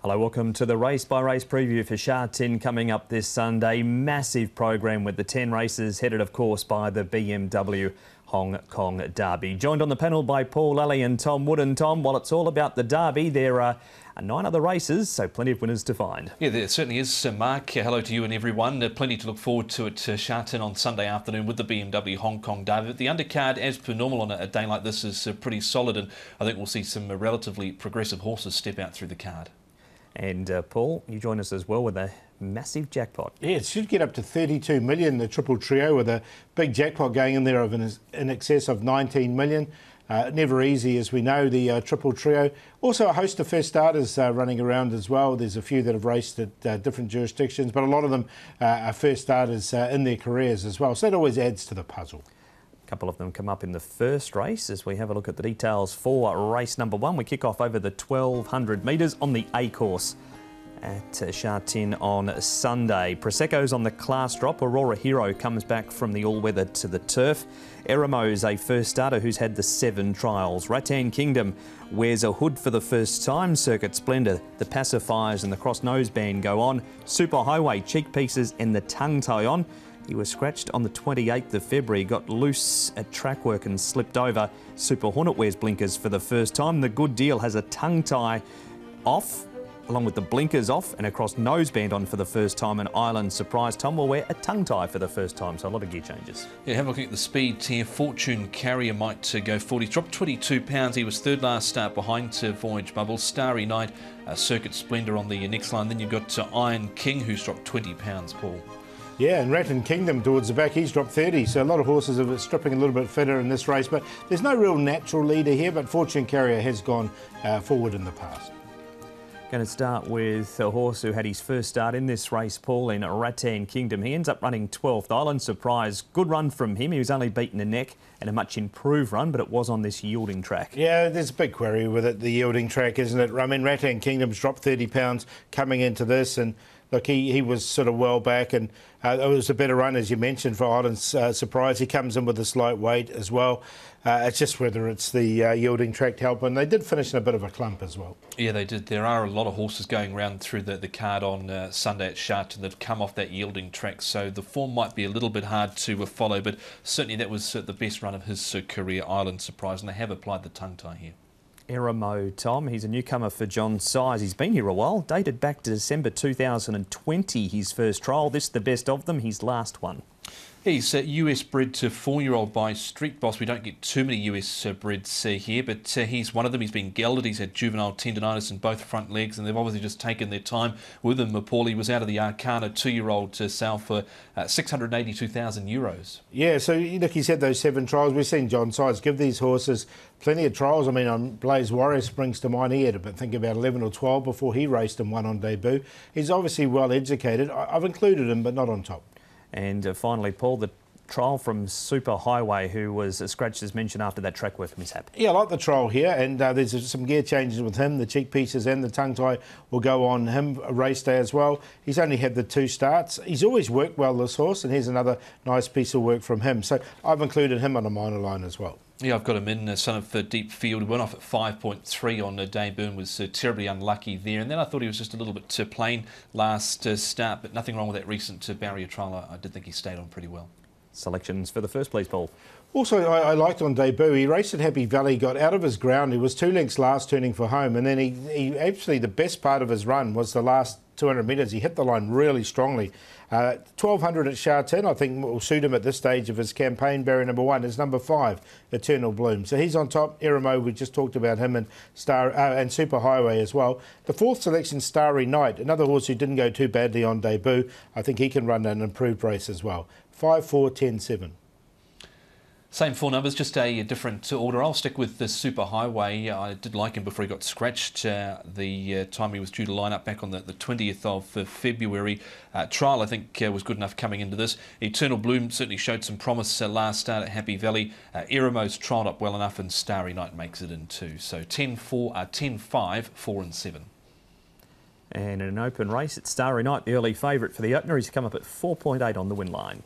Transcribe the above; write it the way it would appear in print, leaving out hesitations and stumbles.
Hello, welcome to the race by race preview for Sha Tin coming up this Sunday. Massive program with the 10 races headed, of course, by the BMW Hong Kong Derby. Joined on the panel by Paul Lally and Tom Wood. And Tom, while it's all about the Derby, there are 9 other races, so plenty of winners to find. Yeah, there certainly is, Mark. Hello to you and everyone. Plenty to look forward to at Sha Tin on Sunday afternoon with the BMW Hong Kong Derby. But the undercard, as per normal on a day like this, is pretty solid, and I think we'll see some relatively progressive horses step out through the card. And Paul, you join us as well with a massive jackpot. Yeah, it should get up to 32 million, the triple trio, with a big jackpot going in there of in excess of 19 million. Never easy, as we know, the triple trio. Also a host of first starters running around as well. There's a few that have raced at different jurisdictions, but a lot of them are first starters in their careers as well. So that always adds to the puzzle. A couple of them come up in the first race as we have a look at the details for race number 1. We kick off over the 1200 metres on the A course at Sha Tin on Sunday. Prosecco's on the class drop. Aurora Hero comes back from the all-weather to the turf. Eramo's a first starter who's had the 7 trials. Rattan Kingdom wears a hood for the first time. Circuit Splendor, the pacifiers and the cross nose band go on. Super Highway, cheek pieces and the tongue tie on. He was scratched on the 28th of February, got loose at track work and slipped over. Super Hornet wears blinkers for the first time. The Good Deal has a tongue tie off, along with the blinkers off, and a cross noseband on for the first time. And Island Surprise Tom will wear a tongue tie for the first time, so a lot of gear changes. Yeah, have a look at the speed here. Fortune Carrier might go 40, dropped 22 pounds. He was third last start behind Voyage Bubble. Starry Night, Circuit Splendor on the next line. Then you've got Iron King, who's dropped 20 pounds, Paul. Yeah, and Rattan Kingdom towards the back, he's dropped 30, so a lot of horses are stripping a little bit fitter in this race, but there's no real natural leader here, but Fortune Carrier has gone forward in the past. Going to start with a horse who had his first start in this race, Paul, in Rattan Kingdom. He ends up running 12th. Island Surprise, good run from him. He was only beaten a neck and a much improved run, but it was on this yielding track. Yeah, there's a big query with it, the yielding track, isn't it? I mean, Rattan Kingdom's dropped 30 pounds coming into this, and look, he was sort of well back, and it was a better run, as you mentioned, for Island Surprise. He comes in with a slight weight as well. It's just whether it's the yielding track help, and they did finish in a bit of a clump as well. Yeah, they did. There are a lot of horses going around through the card on Sunday at Sha Tin that have come off that yielding track, so the form might be a little bit hard to follow, but certainly that was the best run of his career, Island Surprise, and they have applied the tongue tie here. Eramo, Tom, he's a newcomer for John Size. He's been here a while, dated back to December 2020, his first trial. This the best of them, his last one. He's US bred to 4-year-old by Street Boss. We don't get too many US breds here, but he's one of them. He's been gelded. He's had juvenile tendinitis in both front legs, and they've obviously just taken their time with him. Paul, he was out of the Arcana 2-year-old sale for €682,000. Yeah, so look, he's had those 7 trials. We've seen John Size give these horses plenty of trials. I mean, Blaze Warrior springs to mind. He had think about 11 or 12 before he raced and won on debut. He's obviously well educated. I've included him, but not on top. And finally, Paul, the trial from Super Highway, who was scratched, as mentioned, after that track work mishap. Yeah, I like the trial here, and there's some gear changes with him. The cheek pieces and the tongue tie will go on him a race day as well. He's only had the 2 starts. He's always worked well, this horse, and here's another nice piece of work from him. So I've included him on a minor line as well. Yeah, I've got him in, son of Deep Field. Went off at 5.3 on debut and was terribly unlucky there. And then I thought he was just a little bit plain last start, but nothing wrong with that recent barrier trial. I did think he stayed on pretty well. Selections for the first place, Paul. Also, I liked on debut, he raced at Happy Valley, got out of his ground. He was 2 lengths last turning for home, and then he actually, the best part of his run was the last 200 metres. He hit the line really strongly. 1200 at Sha Tin, I think will suit him at this stage of his campaign. Barrier number 1 is number 5, Eternal Bloom. So he's on top. Eramo, we just talked about him, and and Super Highway as well. The 4th selection, Starry Night, another horse who didn't go too badly on debut. I think he can run an improved race as well. 5, 4, 10, 7. Same 4 numbers, just a different order. I'll stick with the Super Highway. I did like him before he got scratched. The time he was due to line up back on the 20th of February. Trial, I think, was good enough coming into this. Eternal Bloom certainly showed some promise last start at Happy Valley. Eramo's trialled up well enough, and Starry Night makes it in 2. So 10, 4, 10, 5, 4 and 7. And in an open race, it's Starry Night, the early favourite for the opener. He's come up at 4.8 on the win line.